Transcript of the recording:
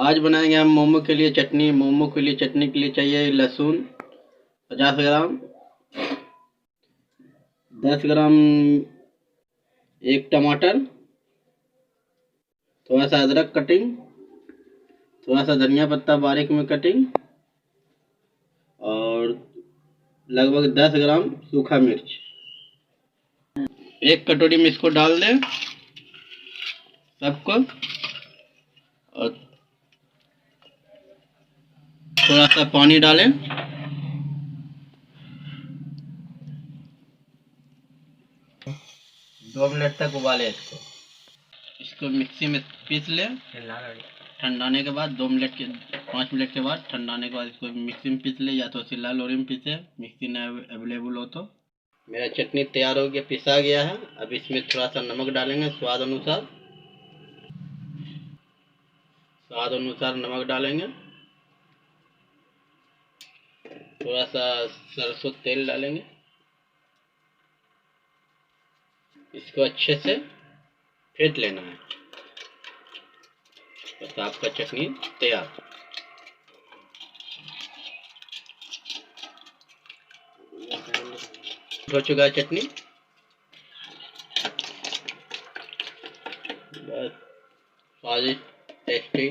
आज बनाएंगे हम मोमो के लिए चटनी। मोमो के लिए चटनी के लिए चाहिए लहसुन 50 ग्राम, 10 ग्राम एक टमाटर, थोड़ा सा अदरक कटिंग, थोड़ा सा धनिया पत्ता बारीक में कटिंग और लगभग 10 ग्राम सूखा मिर्च। एक कटोरी में इसको डाल दें सबको और थोड़ा सा पानी डालें। दो मिनट तक उबालें इसको मिक्सी में पीस लें। ठंडाने के बाद 5 मिनट के बाद ठंडाने के बाद इसको मिक्सी में पीस लें, या तो सिल्ला लोरी में पीसे, मिक्सी न अवेलेबल हो तो। मेरा चटनी तैयार हो गया, पिसा गया है। अब इसमें थोड़ा सा नमक डालेंगे स्वाद अनुसार। स्वाद अनुसार नमक डालेंगे। थोड़ा सा सरसों तेल डालेंगे। इसको अच्छे से फेंट लेना है, बस आपका चटनी तैयार हो चुका है। चटनी बस स्वादिष्ट टेस्टी